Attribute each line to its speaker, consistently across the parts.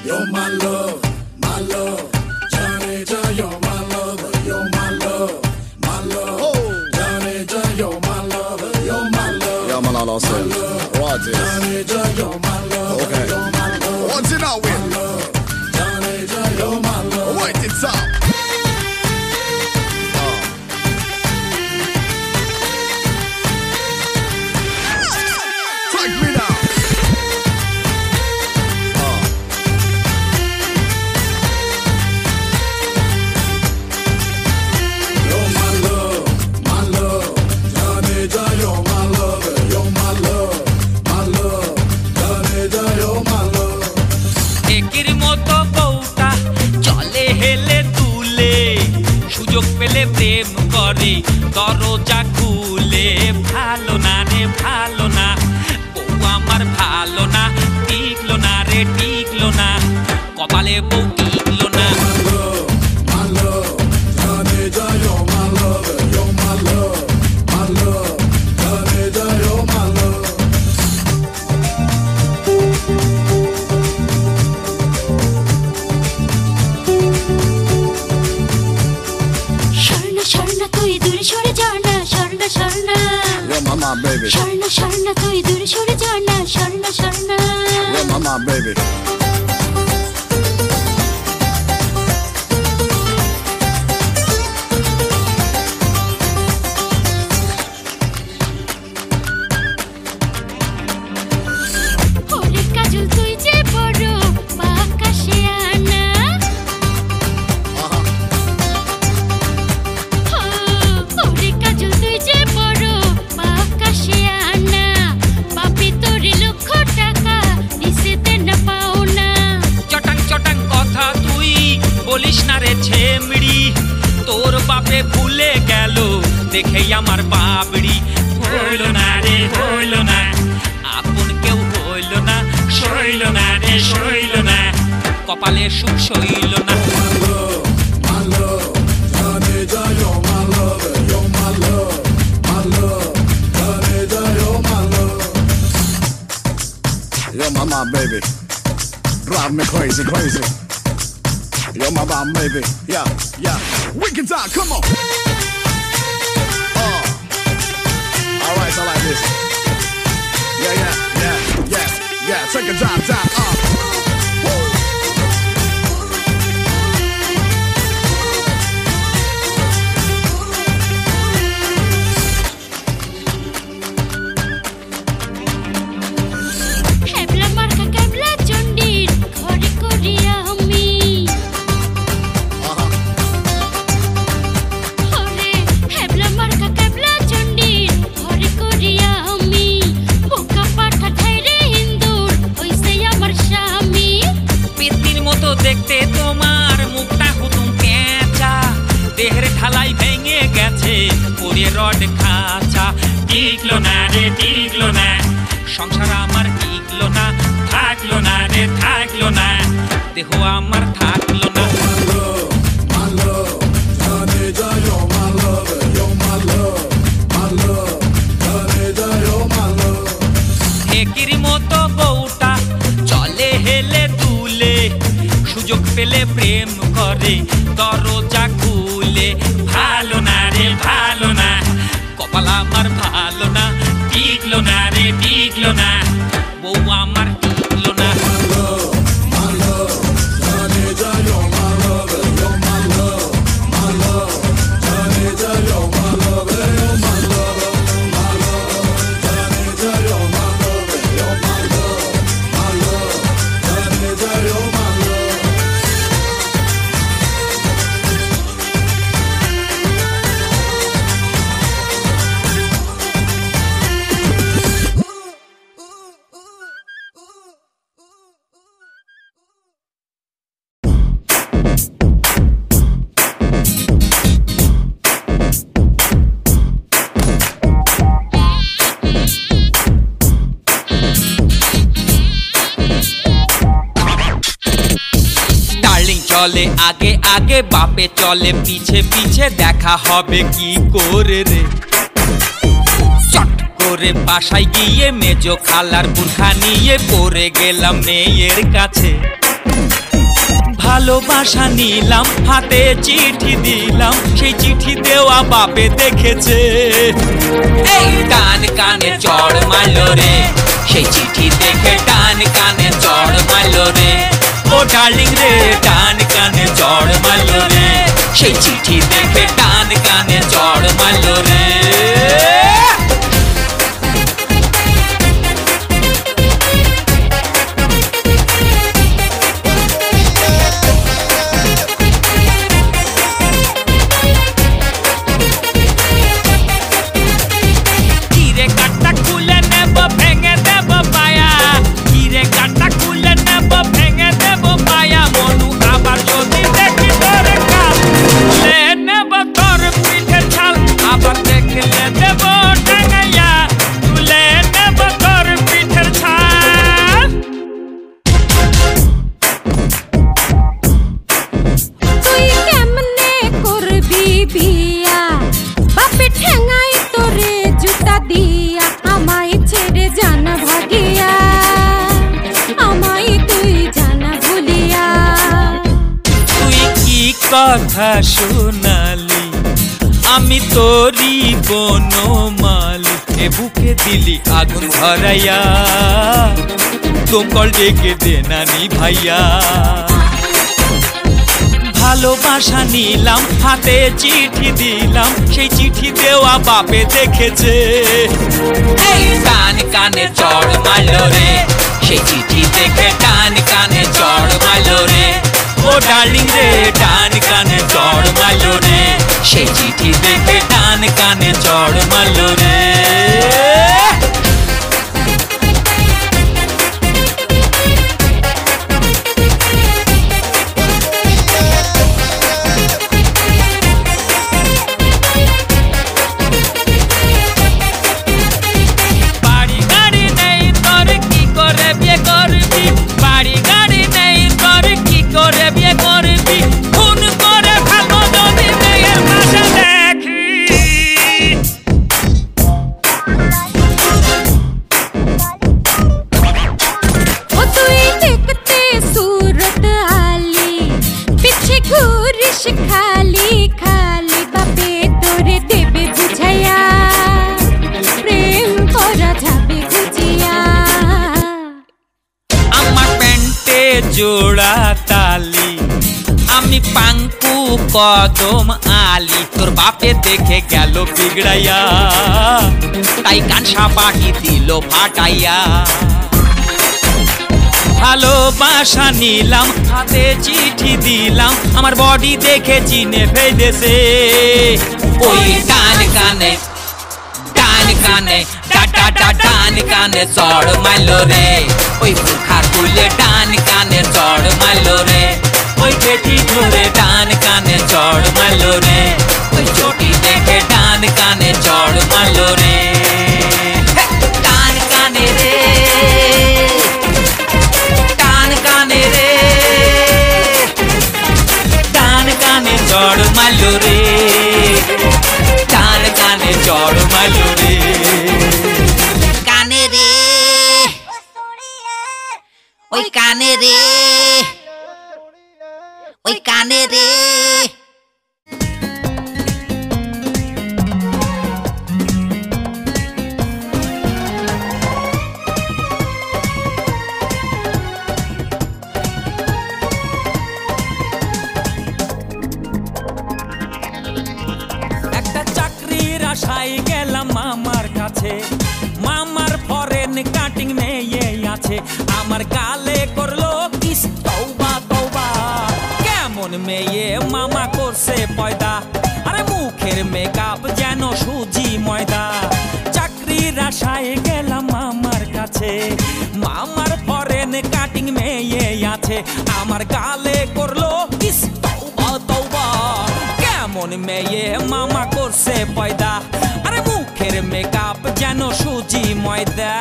Speaker 1: You're my love, my love. Janeja, you're my lover. You're my love, my love. Janeja, you're my lover. You're my love.
Speaker 2: Ja, man, alla ser. What is?
Speaker 1: Janeja, you're my love.
Speaker 2: Okay.
Speaker 1: You're my love.
Speaker 2: What's it now with?
Speaker 1: Janeja, you're my love.
Speaker 2: Wait, it's up. Take me now.
Speaker 1: You're my love, my love. Janeja, you're my lover. You're my love, my love. Janeja, you're my love.
Speaker 3: একের মতো বউটা চলে হেলে তুলে সুযোগ পেলে প্রেম করে দরজা খুলে ভালো না রে ভালো না বউ আমার ভালো না টিকলো না রে টিকলো না কপালে বউ টিকলো না
Speaker 1: My love, Janeja, you're my lover. You're my love, my love. Janeja, you're my love.
Speaker 4: স্বর্ণ স্বর্ণ তুই দূরে সরে যা না স্বর্ণ স্বর্ণ
Speaker 2: Yo, mama, baby.
Speaker 4: স্বর্ণ স্বর্ণ তুই দূরে সরে যা না স্বর্ণ স্বর্ণ
Speaker 2: Yo, mama, baby.
Speaker 4: ওরে কাজল তুই যে বড় বাকাশে আনা ওরে কাজল তুই যে বড় বাকাশে আনা বাপি তোরে লক্ষ টাকা দিতে না পাও না
Speaker 3: চটাং চটাং কথা তুই বলিস না রে ছেমড়ি তোর বাপে ভুলে গেল দেখে আমার বাবড়ি হইল না রে হইল না আপন কেউ হইল না সইল না রে সইল না কপালে সুখ সইল না
Speaker 1: My love, Janeja, you're my lover. You're my love, my love. Janeja, you're my love.
Speaker 2: Yo, mama, baby. Drive me crazy, crazy. Yo, mama, baby. Yeah, yeah. We can talk, come on. All right, I like this. Yeah, yeah, yeah, yeah, yeah. Take a time, Woo.
Speaker 4: হ্যাবলা মার্কা ক্যাবলা চন্ডির ঘরে করিয়া আমি ওরে হ্যাবলা মার্কা ক্যাবলা চন্ডির ঘরে করিয়া আমি বোকা পাঠা ঠাইরে হিন্দুর হইছে আমার স্বামী
Speaker 3: পেতনির মতো দেখতে তোমার মুখটা হুতুম পেঁচা দেহের ঢালাই ভেঙে গেছে পরে রড খাঁচা টিকলো না রে টিকলো না সংসার আমার টিকলো না থাকলো না রে থাকলো না দেহ আমার থাকলো না
Speaker 1: My love, Janeja, you're my lover. You're my love, my love. Janeja, you're my love.
Speaker 3: একের মতো বউটা চলে হেলে তুলে সুযোগ পেলে প্রেম করে দরজা খুলে ভালো না রে ভালো না কপাল আমার ভালো না টিকলো না রে টিকলো না বউ আমার টিকলো না
Speaker 1: My love, Janeja, you're my lover. You're my love, my love. Janeja, you're my lover. You're my lover, my love. Janeja, you're my lover. You're my love, my love. Janeja, you're my love.
Speaker 3: চলে আগে আগে বাপে চলে পিছে পিছে দেখা হবে কি করে রে চট করে বাসায় গিয়ে মেজো খালার বুরখা নিয়ে পড়ে গেলাম মেয়ের কাছে ভালোবাসা নিলাম হাতে চিঠি দিলাম সেই চিঠি দেওয়া বাপে দেখেছে এই টান কানে চড় মারলো রে সেই চিঠি দেখে টান কানে চড় মারলো রে ও ডার্লিং রে টান কানে চড় মারলো রে সেই চিঠি দেখে টান কানে চড় মারলো রে কথা শোনালি আমি তোরি বনমালি এ বুকে দিলি আগুন ধরাইয়া দমকল ডেকে দে নানি ভাইয়া ভালোবাসা নিলাম হাতে চিঠি দিলাম সেই চিঠি দেওয়া বাপে দেখেছে এই টান কানে চড় মারলো রে সেই চিঠি দেখে টান কানে চড় মারলো রে ও ডার্লিং রে টান কানে চড় মারলো রে সেই চিঠি দেখে টান কানে চড় মারলো রে বাড়ি গাড়ি নেই তোর কি করে বিয়ে করবি বাড়ি গাড়ি নেই তোর কি করে বিয়ে করবি খুন করে খাবো যদি মেয়ের পাশে দেখি
Speaker 4: ও তুই দেখতে सूरत आली पीछे घूरिश खाली खाली बापे तोरे देबे बुझाया प्रेम करा जाबे गुजिया
Speaker 3: আমার প্যান্টে জোড়া তালি আমি পাঙ্কু কদম আলি তোর বাপে দেখে গেল বিগড়াইয়া তাই কানসা পাটি দিল ফাটাইয়া ভালোবাসা নিলাম হাতে চিঠি দিলাম আমার বডি দেখে চিনে ফেলেছে ওই টান কানে টাটা টান কানে চড় মারলো রে ওই বুখা তুলে টান কানে চড় মারলো রে ওই পেটি ধরে টান কানে চড় মারলো রে ওই চটি দেখে টান কানে চড় মারলো রে টান কানে রে টান কানে রে টান কানে চড় মারলো রে টান কানে চড় মারলো রে
Speaker 5: কানে রে ওই কানে রে ওই কানে রে
Speaker 3: একটা চাকরির আশায় গেলাম মামার কাছে মামার ফরেন কাটিং মেয়ে আছে আমার গালে করলো কিস তওবা তওবা কেমন মেয়ে মামা করছে পয়দা আরে মুখের মেকআপ যেন সুজি ময়দা চাকরির আশায় গেলাম মামার কাছে মামার ফরেন কাটিং মেয়ে আছে আমার গালে করলো কিস তওবা তওবা কেমন মেয়ে মামা করছে পয়দা আরে মুখের মেকআপ যেন সুজি ময়দা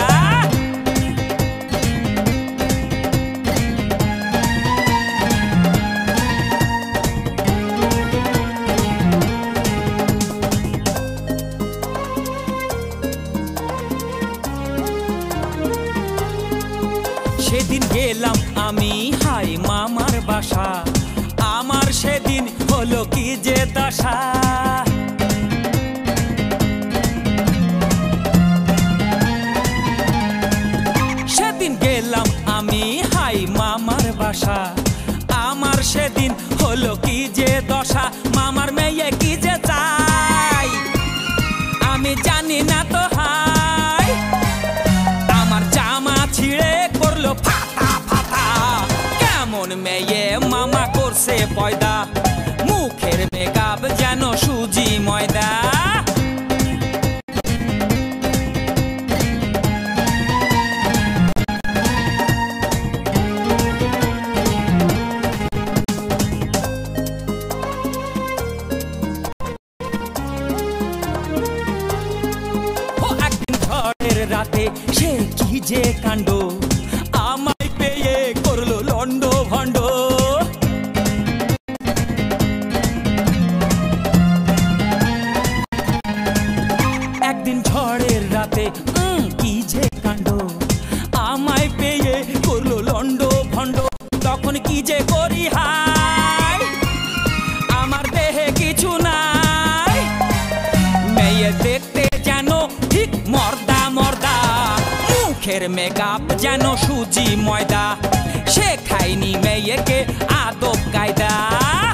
Speaker 3: সেদিন গেলাম আমি হাই মামার বাসা আমার সেদিন হলো কি যে দশা সেদিন গেলাম আমি হাই মামার বাসা আমার সেদিন হলো কি যে দশা মামার মেয়ে কি যে চাই আমি জানি না তো হাই আমার জামা ছিঁড়ে করলো ফাটা ফাটা কেমন মেয়ে মামা করছে পয়দা মুখের মেকআপ যেন সুজি ময়দা রাতে সে কি যে কাণ্ড আমায় পেয়ে করলো লন্ড ভন্ড একদিন ঝড়ের রাতে কি যে কাণ্ড আমায় পেয়ে করলো লন্ড ভন্ড তখন কি যে করি হাই আমার দেহে কিছু নাই মেয়ে দেখতে যেন ঠিক মর্দা মর্দা মুখের মেকআপ যেন সুজি ময়দা সে খাইনি মেয়েকে আদব কায়দা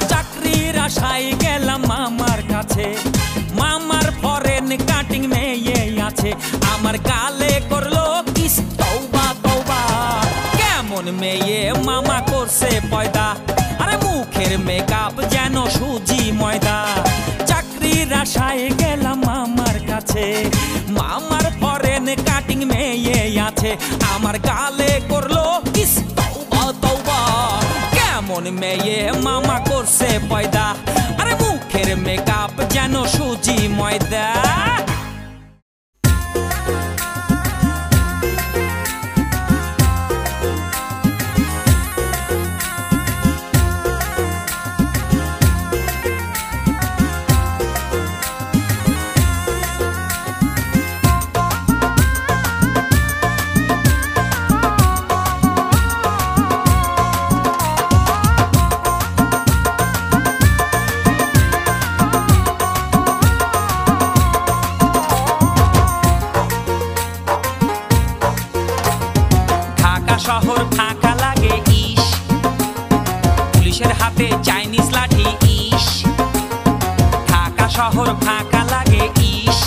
Speaker 3: চাকরির আশায় গেলাম মামার কাছে মামার ফরেন কাটিং মেয়ে আছে আমার গালে করলো কিস তওবা তওবা কেমন মেয়ে মামা করছে পয়দা আরে মুখের মেকআপ যেন সুজি ময়দা চাকরির আশায় গেলাম মামার কাছে মামার ফরেন কাটিং মেয়ে আছে আমার গালে করলো কিস তওবা তওবা কেমন মেয়ে মামা করছে পয়দা আরে মুখের মেকআপ যেন সুজি ময়দা শহর ফাঁকা লাগে ইস পুলিশের হাতে চাইনিজ লাঠি ইস ঢাকা শহর ফাঁকা লাগে ইস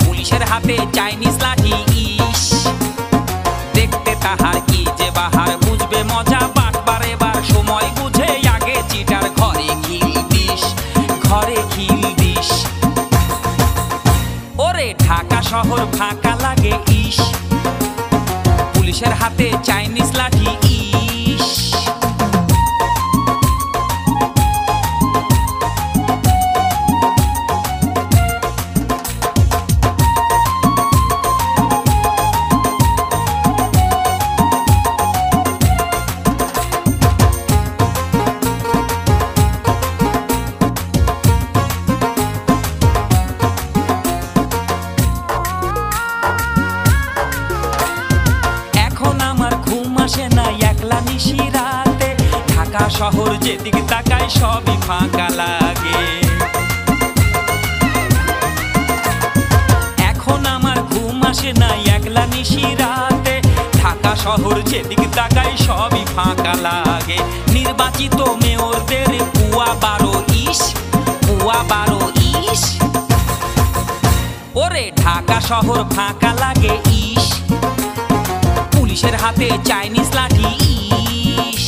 Speaker 3: পুলিশের হাতে চাইনিজ লাঠি ইস দেখতে তাহার কি যে বাহার বুঝবে মজা বাটবার এবার সময় বুঝে আগে চিটার ঘরে খিল দিস ঘরে খিল দিস ওরে ঢাকা শহর ফাঁকা লাগে ইস পুলিশের হাতে চাইনিজ লাঠি ইস শহর যেদিকে তাকাই সবই ফাঁকা লাগে এখন আমার ঘুম আসে না একলা নিশি রাতে ঢাকা শহর যেদিকে তাকাই সবই ফাঁকা লাগে নির্বাচিত মেয়রদের পুয়া 12 ইস পুয়া 12 ইস ওরে ঢাকা শহর ফাঁকা লাগে ইস পুলিশের হাতে চাইনিজ লাঠি ইস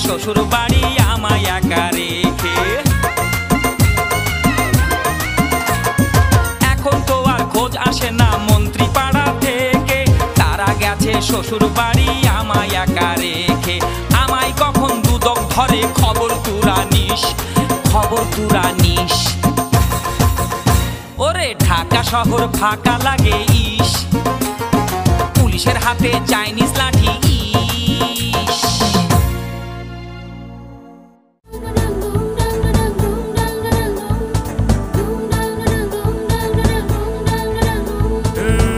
Speaker 3: শ্বশুর বাড়ি আমায় একা রেখে এখন তো আর খোঁজ আসে না মন্ত্রী পাড়া থেকে তারা গেছে শ্বশুর বাড়ি আমায় একা রেখে আমায় কখন দুধ বন্দুক ধরে খবর তুরা নিস, খবর তুরা নিস। ওরে ঢাকা শহর ফাঁকা লাগে ইস, পুলিশের হাতে চাইনিজ লাঠি ইস।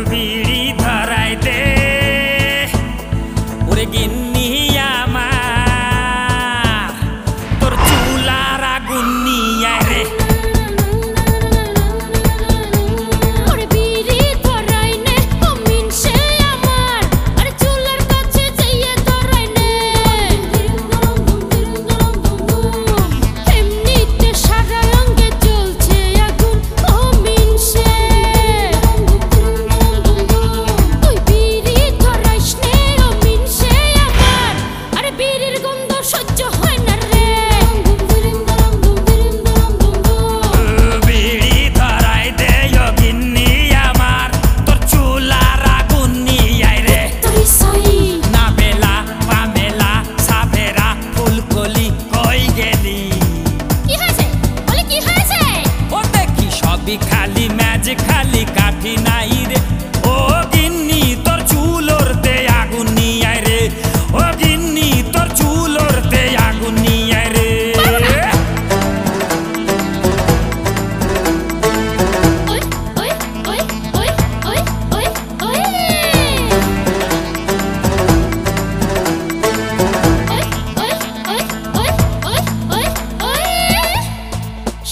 Speaker 3: বিড়ি ধরাই দে ওরে গিন্নি আমার, তোর চুলার আগুন নিয়ে রে। খালি ম্যাজিক খালি কাঠি নাই রে, ও গিন্নি তোর চুলোরতে আগুন নিয়ে রে, ও গিন্নি তোর চুলোরতে আগুন নিয়ে রে।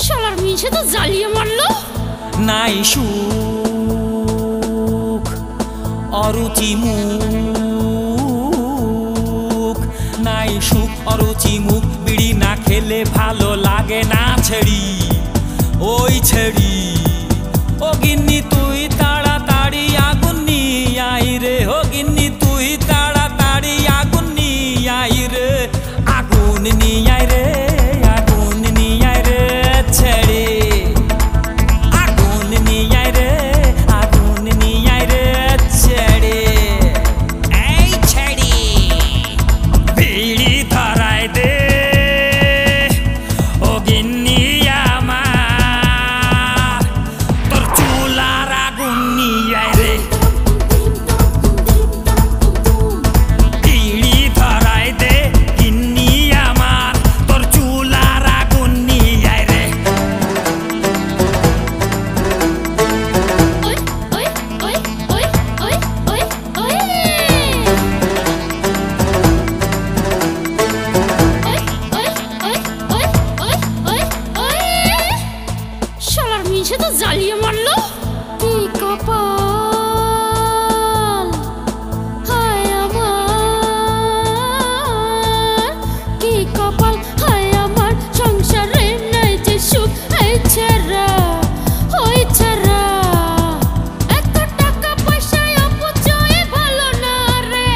Speaker 4: শালার মিছে তো জ্বালিয়ে মারলো।
Speaker 3: নাই সুখ অরুচি মুখ, নাই সুখ অরুচি মুখ, বিড়ি না খেলে ভালো লাগে না ছেড়ি, ওই ছেড়ি। ও গিন্নি তুই তাড়াতাড়ি আগুন নিয়ে আই রে, ও গিন্নি তুই তাড়াতাড়ি আগুন নিয়ে আই রে, আগুন নিয়ে আই রে, আগুন নিয়ে আই রে ছেড়ে, আগুন নিয়ে আই রে, আগুন নিয়ে আই রে ছেড়ে। এই ছেড়ে বিড়ি ধরাই দে ও গিন্নি আমার, তোর চুলার আগুন নিয়ে আই রে। বিড়ি ধরাই দে গিন্নি আমার, তোর চুলার আগুন নিয়ে আই রে।
Speaker 4: শালার মিছে তো জ্বালিয়ে মারলো। কি কপাল হায় আমার, কি কপাল হায় আমার, সংসারে নাই যে সুখ, এই ছেড়া ওই ছেড়া। এত টাকা পয়সায় অপচয় ভালো না রে,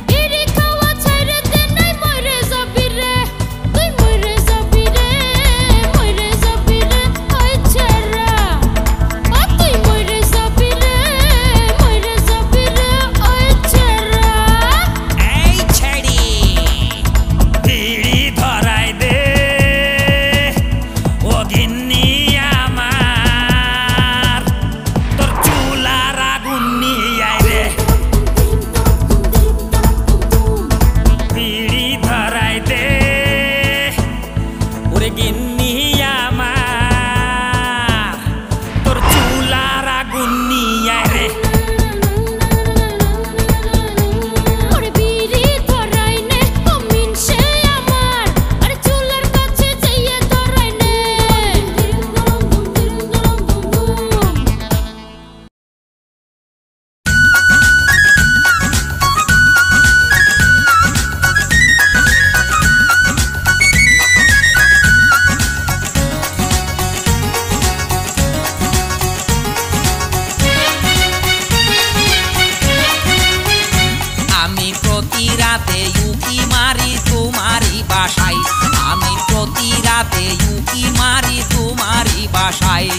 Speaker 4: বিড়ি খাওয়া ছেড়ে দে নাই মরে যাবি রে, তুই মরে যাবি রে, মরে যাবি রে ওই ছেড়া। ও তুই মরে যাবি রে, মরে যাবি রে ওই ছেড়া।
Speaker 3: এই ছেড়ে বিড়ি ধরাই দে ও গিন্নি আমার, তোর চুলার আগুন নিয়ে আই রে। বিড়ি ধরাই দে ওরে গিন্নি আমার, তোর চুলার আগুন নিয়ে আই রে।
Speaker 4: ওরে বিড়ি ধরাই নে ও মিনসে আমার, আরে চুলার কাছে যাইয়ে ধরাই নে।
Speaker 5: আমি প্রতি রাতে উকি মারি তোমারই বাসায়, আমি প্রতি রাতে উকি মারি তোমারই বাসায়।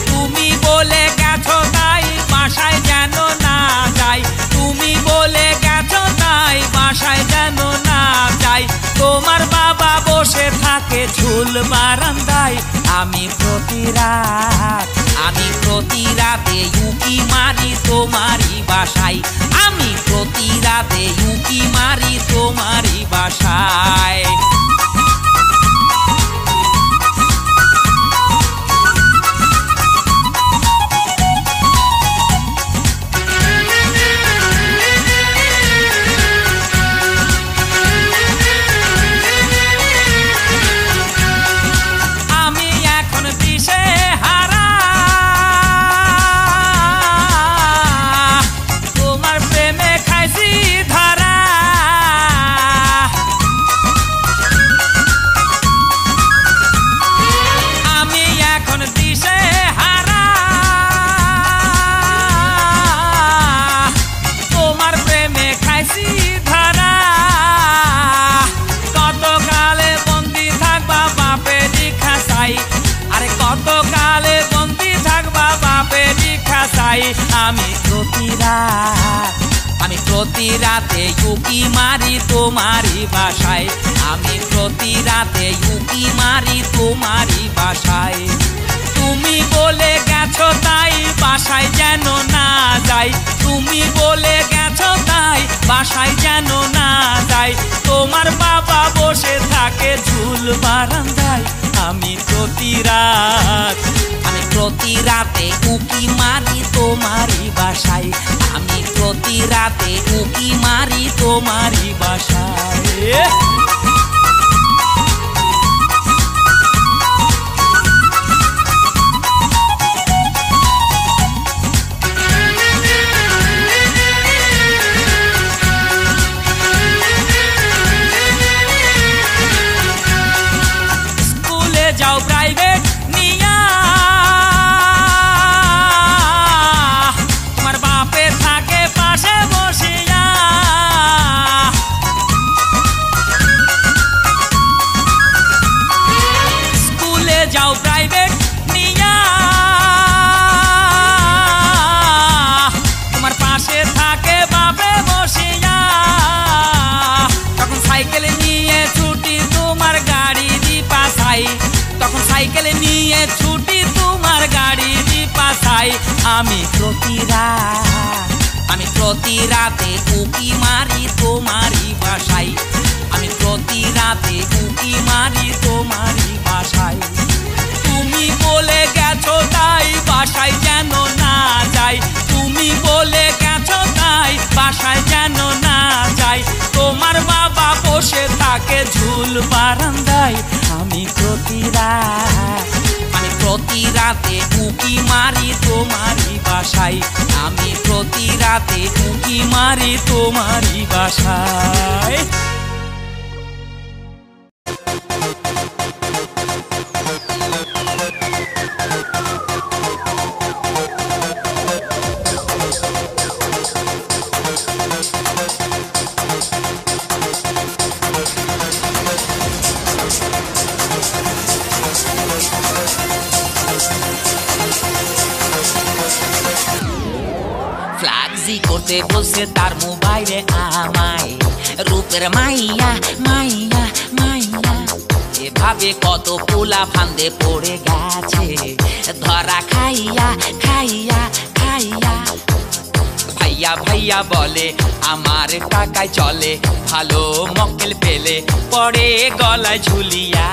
Speaker 3: তুমি বলে গেছো তাই বাসায় যেন না যাই, তুমি বলে গেছো তাই বাসায় যেন না যাই, তোমার ঝুল বারান্দায় আমি প্রতি রাতে উকি মারি তোমারই বাসায় আমি প্রতি রাতে উকি মারি তোমারই বাসায় আমি প্রতি রাতে উকি মারি তোমারই বাসায় আমি প্রতি রাতে উকি মারি তোমারই বাসায় তুমি বলে গেছো তাই বাসায় যেন না যাই তুমি বলে গেছো তাই বাসায় যেন না যাই তোমার বাবা বসে থাকে ঝুল বারান্দায় আমি প্রতি রাতে উকি মারি তোমারই বাসায় আমি প্রতি রাতে উকি মারি তোমারই বাসায় স্কুলে যাও প্রাইভেট নিয়া তোমার বাপে থাকে পাশে বসিয়া স্কুলে যাও প্রাইভেট নিয়া তোমার পাশে থাকে বাপে বসিয়া তখন সাইকেল নিয়ে ছুটি তোমার গাড়ি দি পাশাই তখন সাইকেল নিয়ে ছুটি তোমার গাড়ি দি পাশাই আমি প্রতি রাতে উকি মারি তোমারই বাসায় আমি প্রতি রাতে উকি মারি তোমারই বাসায় তুমি বলে গেছো তাই বাসায় যেন না যাই তুমি বলে গেছো তাই বাসায় যেন না যাই তোমার বাবা বসে থাকে ঝুল বারান্দায় আমি প্রতি রাতে উকি মারি তোমারই বাসায় আমি প্রতি রাতে উকি মারি তোমারই বাসায় ফ্ল্যাক্সি করতে বসে তার মোবাইলে আমায় রূপের মাইয়া মাইয়া মাইয়া এভাবে কত পোলা ফান্দে পড়ে গেছে ধরা খাইয়া খাইয়া খাইয়া ভাইয়া ভাইয়া বলে আমার টাকায় চলে ভালো মক্কেল পেলে পড়ে গলায় ঝুলিয়া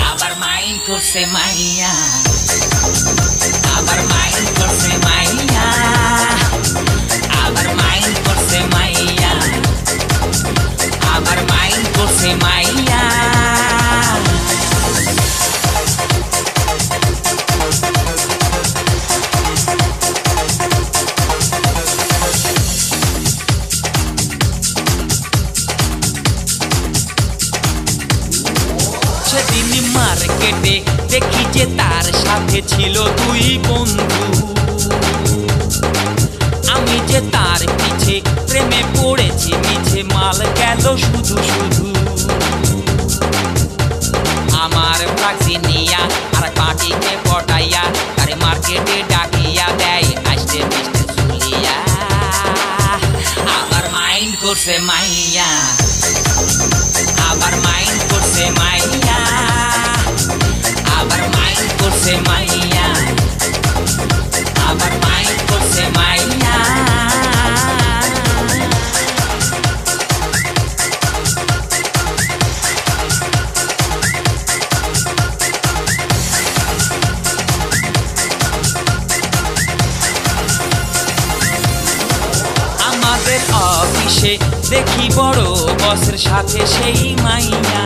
Speaker 3: আবার মাইন্ড করছে মাইয়া আবার মাইন্ড করছে মাইয়া আবার মাইন্ড করছে মাইয়া আবার মাইন্ড করছে মাইয়া সেদিন মার্কেটে দেখি যে তার সাথে ছিল দুই বন্ধু আমি যে তার পিছে প্রেমে পড়েছি মিছে মাল গেল শুধু শুধু আমার ফ্ল্যাক্সি নিয়া আর পার্টিকে পটাইয়া তারে মার্কেটে ডাকিয়া দেয় আসতে মিশতে শুনিয়া আবার মাইন্ড করছে মাইয়া আবার মাইন্ড করছে মাইয়া বসের অফিসে দেখি বড় বসের সাথে সেই মাইয়া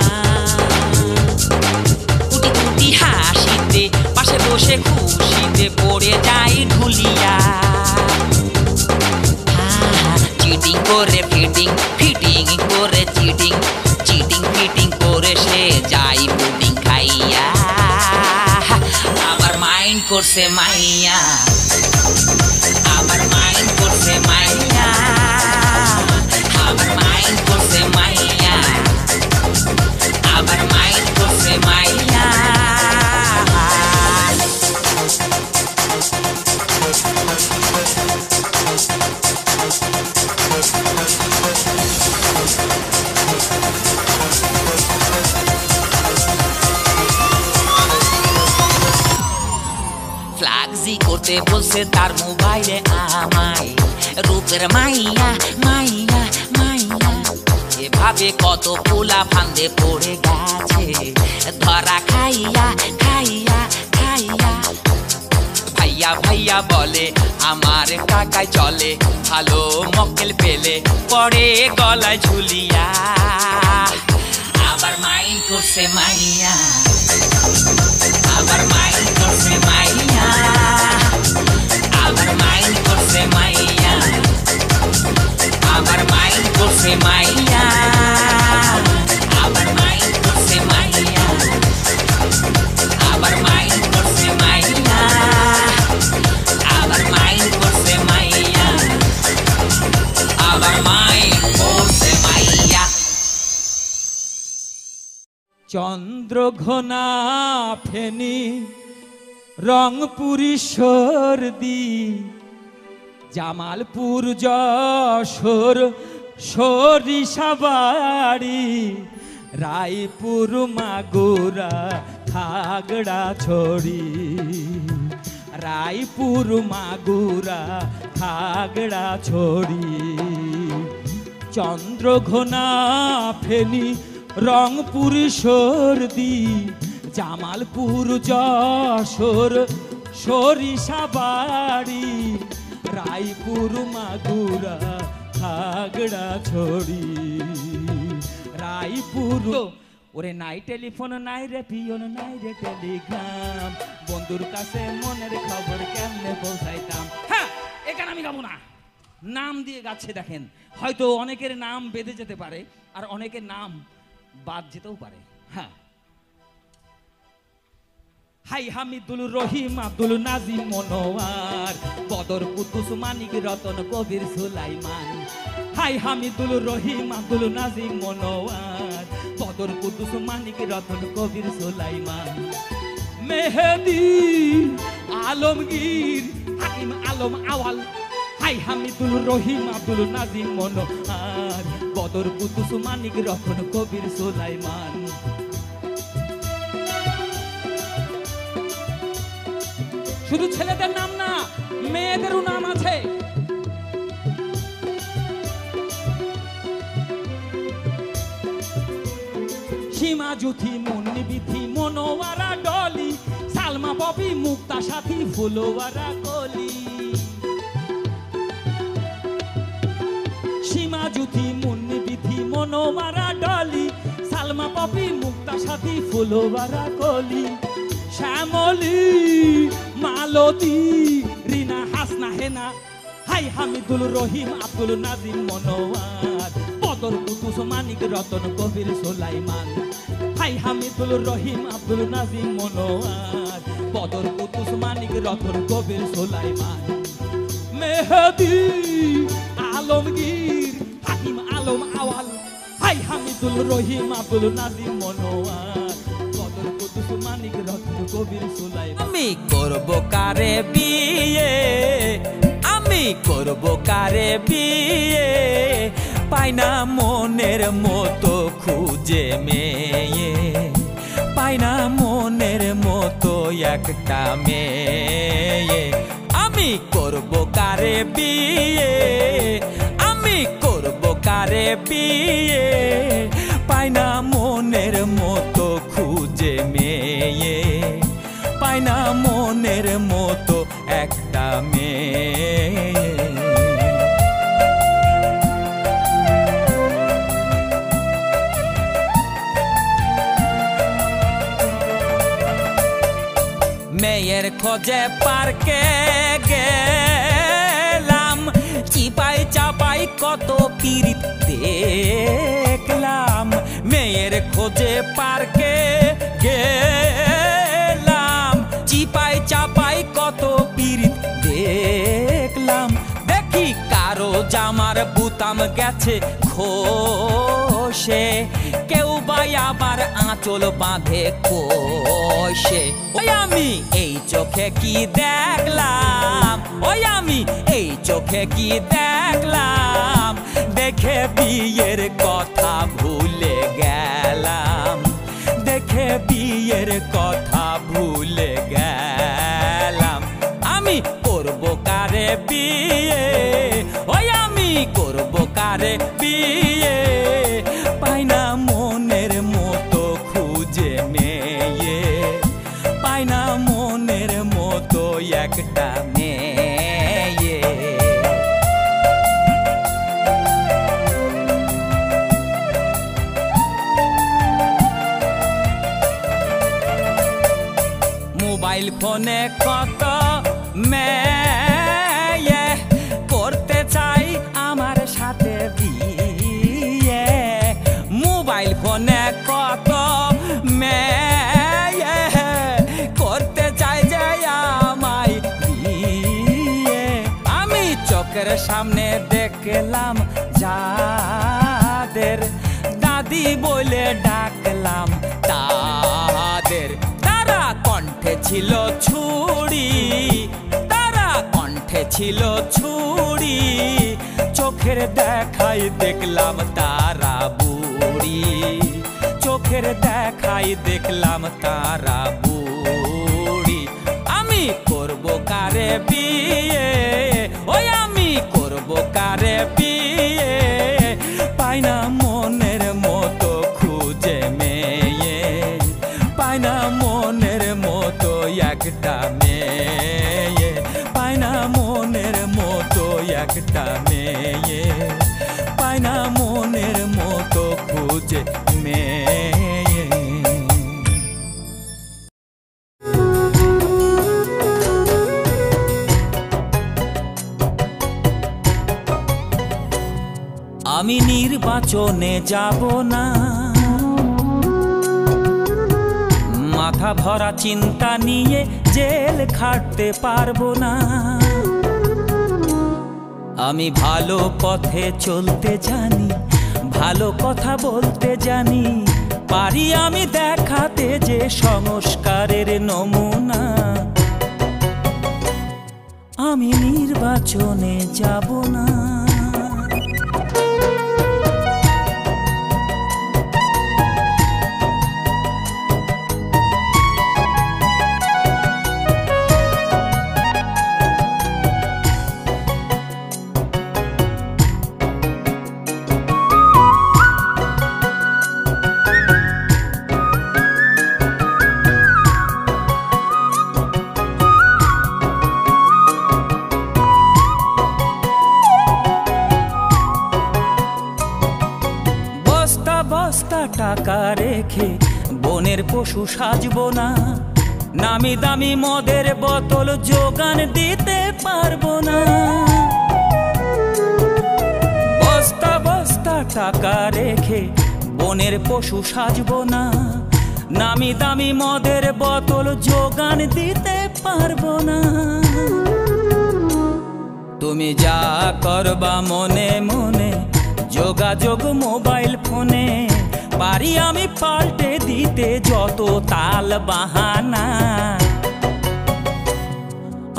Speaker 3: কুটি কুটি হাসিতে পাশে বসে খুশিতে পড়ে যায় ঢুলিয়া চিটিং করে ফিটিং ফিটিং করে চিটিং চিটিং ফিটিং করে সে যায় পুডিং খাইয়া আবার মাইন্ড করছে মাইয়া আবার মাইন্ড করছে মাইয়া আবার মাইন্ড করছে মাইয়া আবার মাইন্ড করছে মাইয়া ফ্ল্যাক্সি করতে বলছে তার মোবাইলে আমায় রূপের মাইয়া মাইয়া মাইয়া এভাবে কত পোলা ফান্দে পড়ে গেছে ধরা খাইয়া খাইয়া খাইয়া ভাইয়া ভাইয়া বলে আমার টাকায় চলে ভালো মক্কেল পেলে পরে গলায় ঝুলিয়া আবার মাইন্ড করছে মাইয়া আবার মাইন্ড করছে মাইয়া আবার মাইন্ড করছে মাইয়া আবার মাইন্ড করছে মাইয়া আবার মাইন্ড করছে মাইয়া আবার মাইন্ড করছে মাইয়া আবার মাইন্ড করছে মাইয়া আবার মাইন্ড করছে মাইয়া
Speaker 6: চন্দ্রঘোনা ফেনী রংপুরি সর্দি জামালপুর যশোর সরিষাবাড়ি রায়পুর মাগুরা খাগড়াছড়ি রায়পুর মাগুরা খাগড়াছড়ি চন্দ্রঘোনা ফেনী রংপুর সর্দি জামালপুর যশোর সরিষাবাড়ি রায়পুর মাগুরা খাগড়াছড়ি রায়পুর ওরে নাই টেলিফোন নাই রে পিয়ন নাই রে টেলিগ্রাম বন্ধুর কাছে মনের খবর কেমনে পৌঁছাইতাম। হ্যাঁ এখানে আমি গাবো না, নাম দিয়ে গাচ্ছে দেখেন, হয়তো অনেকের নাম বেঁধে যেতে পারে আর অনেকের নাম বাদ যেতেও পারে। হ্যাঁ হাই হামিদুল রহিম আব্দুল নাজিম মনোয়ার বদর কুদ্দুস মানিক রতন কবির সুলাইমান হাই হামিদুল রহিম আব্দুল নাজিম মনোয়ার বদর কুদ্দুস মানিক রতন কবির সুলাইমান মেহেদি আলমগীর হাকিম আলম আওয়াল হাই হামিদুল রহিম আব্দুল নাজিম মনোয়ার বদর কুদ্দুস মানিক রতন কবির সুলাইমান শুধু ছেলেদের নাম না মেয়েদেরও নাম আছে। সীমা জুথি মুন্নি বিথি মনোয়ারা ডলি সালমা ববি মুক্তা সাথী ফুলওয়ারা কলি সীমা জুথি মুন্নি বিথি মনোয়ারা ডলি সালমা ববি মুক্তা সাথী ফুলওয়ারা কলি শ্যামলী মালতী রিনা হাসনা হেনা হাই হামিদুল রহিম আব্দুল নাজিম মনোয়ার বদর কুদ্দুস মানিক রতন কবির সুলাইমান হাই হামিদুল রহিম আব্দুল নাজিম মনোয়ার বদর কুদ্দুস মানিক রতন কবির সুলাইমান মেহেদি আলমগীর হাকিম আলম আওয়াল হাই হামিদুল রহিম আব্দুল নাজিম মনোয়ার বদর কুদ্দুস মানিক রতন কবির সুলাইমান
Speaker 3: আমি করব কারে বিয়ে আমি করব কারে বিয়ে পাই না মনের মতো খুঁজে মেয়ে পাই না মনের মতো একটা মেয়ে আমি করব কারে বিয়ে আমি করব কারে বিয়ে পাই না মনের মতো খুঁজে মেয়ে পাই না মনের মতো একটা মেয়ে
Speaker 5: খোঁজে পার্কে গেলাম, চিপাই চাপাই কত পীড়িত দেখলাম। মেয়ের খোঁজে পার্কে গেলাম, চিপাই চাপাই কত পীড়িত দেখলাম। দেখি কারো জামার বুতাম গেছে খসে, কেউ বা আবার আঁচল বাঁধে কোষে। ওই আমি এই চোখে কি দেখলাম, ওই আমি এই চোখে কি দেখলাম, দেখে বিয়ের কথা ভুলে গেলাম, দেখে বিয়ের কথা ভুলে গেলাম। আমি করবো কারে বিয়ে, ওই আমি করবো কারে বিয়ে, পাই না মনের মতো খুঁজে মেয়ে, পাই না মনের মতো একটা মেয়ে। মোবাইল ফোনে কত মেয়ে করতে চাই আমার সাথে বিয়ে, মোবাইল ফোনে কত মেয়ে করতে চাই যে আমায় বিয়ে। আমি চোখের সামনে দেখলাম যাদের, দাদি বলে ডাকলাম তাদের, তারা কণ্ঠে ছিল ছুরি, তারা কণ্ঠে ছিল ছুরি, চোখের দেখাই দেখলাম তারা বুড়ি, চোখের দেখাই দেখলাম তারা বুড়ি। আমি করবো কারে বিয়ে, ওই আমি করবো কারে বিয়ে, পাই না মনের মতো খুঁজে মেয়ে, পাই না মনের মতো একটা মেয়ে, পাই না মনের মতো একটা মেয়ে, পাই না মনের মতো খুঁজে মেয়ে। আমি নির্বাচনে যাব না, মাথা ভরা চিন্তা নিয়ে জেল খাটতে পারবো না। আমি ভালো পথে চলতে জানি, ভালো কথা বলতে জানি, পারি আমি দেখাতে যে সংস্কারের নমুনা। আমি নির্বাচনে যাব না। টাকা রেখে বনের পশু সাজবো না, নামি দামি মদের বোতল যোগান দিতে পারবো না। বস্তা বস্তা টাকা রেখে বনের পশু সাজবো না, নামি দামি মদের বোতল যোগান দিতে পারবো না। তুমি যা করবা মনে মনে, যোগাযোগ মোবাইল ফোনে, পারি আমি পাল্টে দিতে যত তাল বাহানা।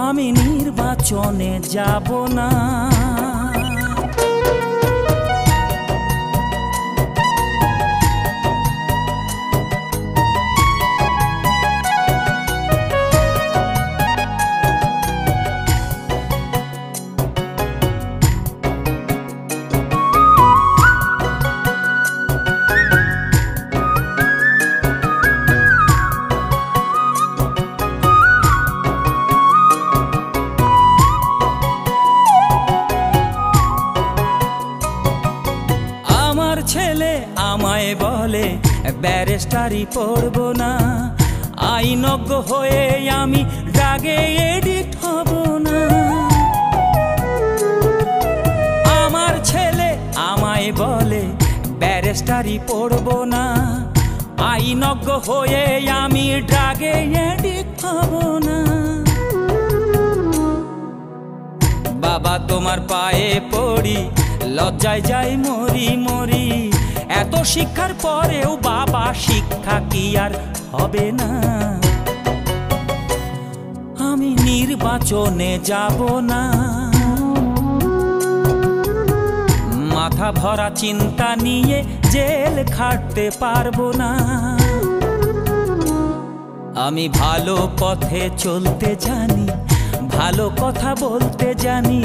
Speaker 5: আমি নির্বাচনে যাব না। ছেলে আমায় বলে ব্যারিস্টারি পড়বো না, আইনজ্ঞ হয়ে আমি রাগে এডিক্ট হব না। আমার ছেলে আমায় বলে ব্যারিস্টারি পড়ব না, আইনজ্ঞ হয়ে আমি ড্রাগে এডিক্ট হব না। বাবা তোমার পায়ে পড়ি, লজ্জায় যাই মরি মরি, এত শিক্ষার পরেও বাবা শিক্ষা কি আর হবে না? আমি নির্বাচনে যাব না, মাথা ভরা চিন্তা নিয়ে জেল খাটতে পারবো না। আমি ভালো পথে চলতে জানি, ভালো কথা বলতে জানি,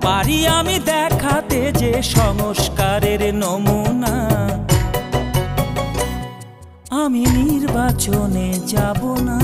Speaker 5: পারি আমি দেখাতে যে সংস্কারের নমুনা। আমি নির্বাচনে যাব না।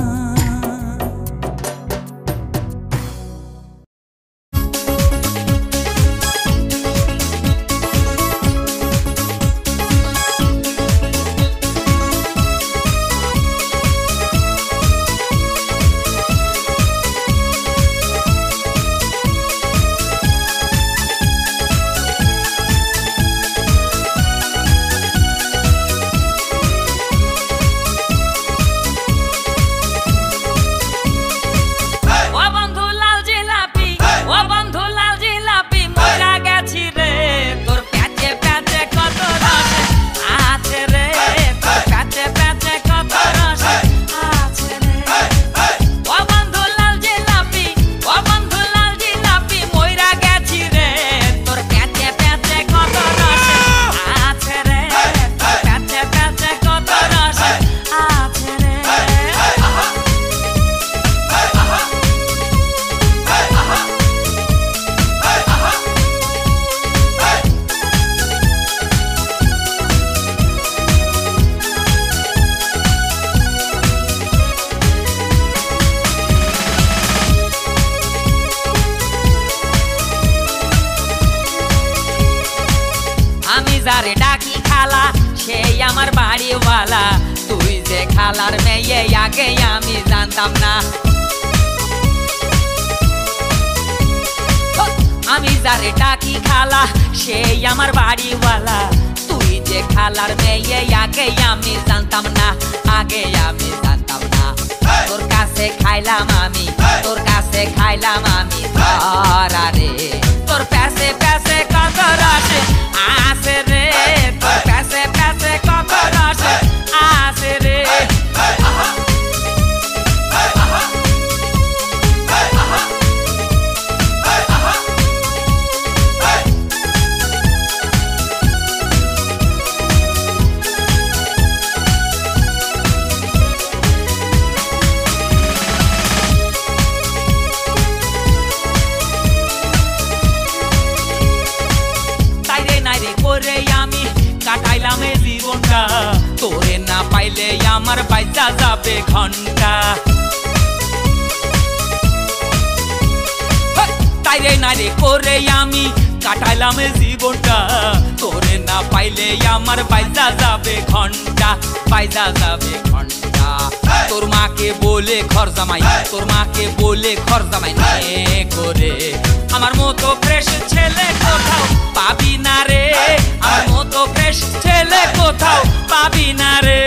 Speaker 3: যারে ডাকি খালা সেই আমার বাড়িওয়ালা, তুই যে খালার মেয়ে আগে আমি জানতাম না। আমি যারে ডাকি খালা সেই আমার বাড়িওয়ালা, তুই যে খালার মেয়ে আগে আমি জানতাম না, আগে আমি জানতাম না। তোর কাছে খাইলাম আমি, তোর কাছে খাইলাম আমি ধরা রে, তোর প্যাসে প্যাসে কত রস আসে রে, তোর প্যাসে প্যাসে কত রস আসে রে। করে আমি কাটাইলাম এই জীবনটা, তোরে না পাইলে আমার বাইচা যাবে ঘন্টা। তাইরে নাইরে করে আমি কাটাইলাম এই জীবনটা, তোরে না পাইলে আমার বাইচা যাবে ঘন্টা, বাইচা যাবে ঘন্টা। তোর মাকে বলে ঘর জামাই, তোর মাকে বলে ঘর জামাই নিয়ে করে, আমার মতো ফ্রেশ ছেলে কোথাও পাবি না রে, আমার মতো ফ্রেশ ছেলে কোথাও পাবি না রে।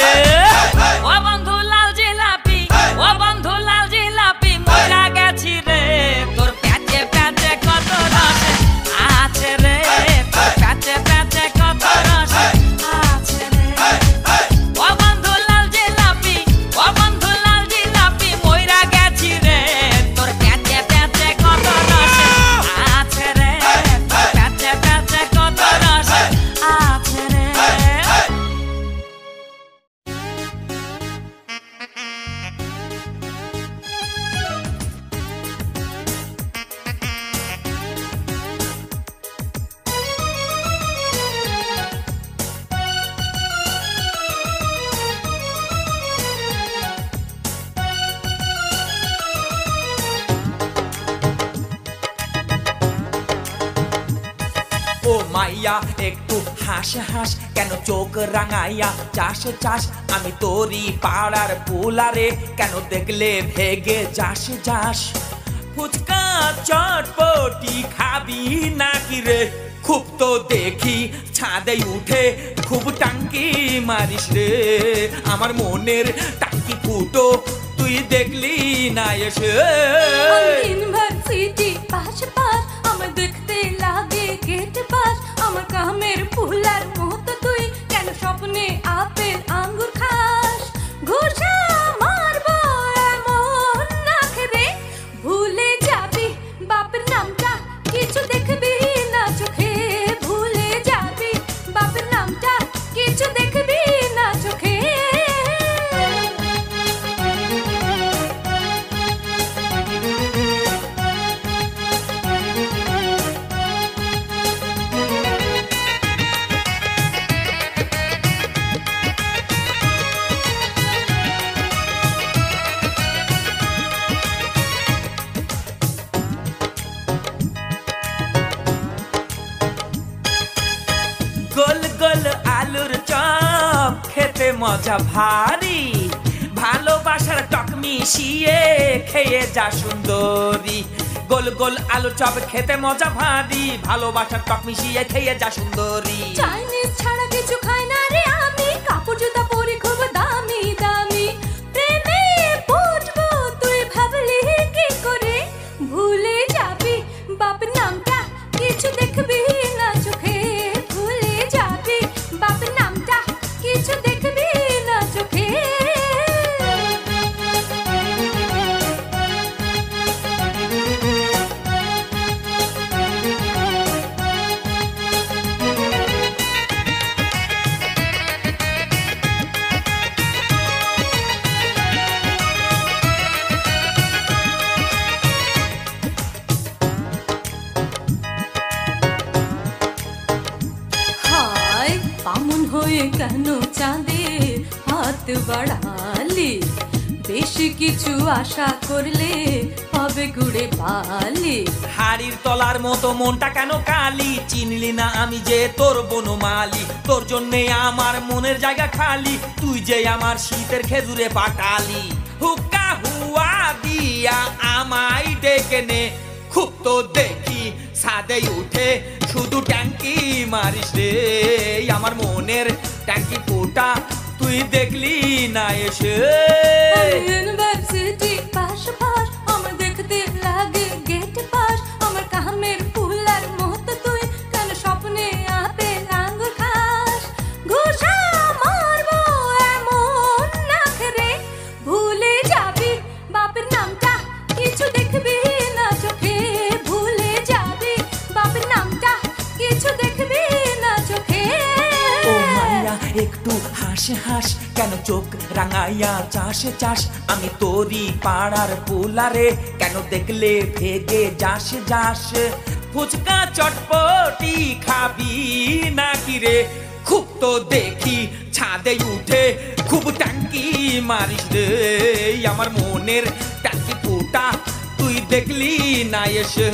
Speaker 3: ও বন্ধু লাল জিলাপি, ও বন্ধু লাল জিলাপি মইরা গেছি রে, তোর প্যাচে প্যাচে কত রস আছে রে, তোর প্যাচে প্যাচে কত রস আছে রে। ও বন্ধু লাল জিলাপি, ও বন্ধু লাল জিলাপি মইরা গেছি রে, তোর প্যাচে প্যাচে কত রস আছে রে, তোর
Speaker 5: ও মাইয়া একটু হাস হাস, কেন চোখ রাঙাইয়া চাষ চাষ, আমি তোরই পাড়ার পোলারে, কেন দেখলে ভেগে যাস যাস। ফুচকা চটপটি খাবি নাকি রে, খুব তো দেখি ছাদে উঠে খুব টাঙ্কি মারিস রে, আমার মনের টাঙ্কি ফুটো তুই দেখলি না এসে।
Speaker 7: ইউনিভার্সিটি পাশ পাশ আমার দেখতে লাগে গেট পাশ, আমার কামের ফুলার মতো তুই কেন স্বপ্নে আপেল আঙ্গুর খাস। ঘুষা মারবো এমন নাক রে, ভুলে যাবি বাপের নামটা কিছু দেখবি না চোখে, ভুলে যাবি বাপের নামটা কিছু দেখবি না চোখে।
Speaker 5: গোল গোল আলুর চপ খেতে মজা ভারী, ভালোবাসার টক মিশিয়ে খেয়ে যা সুন্দরী। গোল গোল আলুর চপ খেতে মজা ভারী, ভালোবাসার টক মিশিয়ে খেয়ে যা সুন্দরী।
Speaker 7: চাইনিজ ছাড়া কিছু খাই না রে আমি, কাপড় জুতা পরি খুব দামি দামি, প্রেমে পড়বো তুই ভাবলি কি করে, ভুলে যাবি বাপের নামটা কিছু দেখবি না চোখে, ভুলে যাবি বাপের নামটা কিছু দেখবি না চোখে। হায় বামুন হয়ে কেন চাঁদে হাত বাড়ালি, বেশি কিছু আশা করলে হবে গুড়ে বালি।
Speaker 5: হাড়ির তলার মতো মনটা কেন কালি, চিনলি না আমি যে তোর বনমালি, তোর জন্যে আমার মনের জায়গা খালি, তুই যে আমার শীতের খেজুরে পাটালি। হুক্কা হুয়া দিয়া আমায় ডেকে নে, খুব তো দেখি ছাদে উঠে শুধু ট্যাঙ্কি মারিস রে, আমার মনের ট্যাঙ্কি ফোটা তুই দেখলি না এসে।
Speaker 7: ইউনিভার্সিটি পাশ পাশ আমার দেখতে লাগে গেট পাশ, আমার কামের ফুলার মতো তুই কেন স্বপ্নে আপেল আঙ্গুর খাস। ঘুষা মারবো এমন নাক রে, ভুলে যাবি বাপের নামটা কিছু দেখবি না চোখে, ভুলে যাবি বাপের নামটা কিছু দেখবি না চোখে।
Speaker 5: ও মাইয়া একটু হাস হাস, কেন চোখ রাঙাইয়া চাষ চাষ, আমি তোরই পাড়ার পোলারে, কেন দেখলে ভেগে যাস যাস। ফুচকা চটপটি খাবি নাকি রে, খুব তো দেখি ছাদে উঠে খুব টাঙ্কি মারিস রে, আমার মনের টাঙ্কি ফুটা তুই দেখলি না এসে।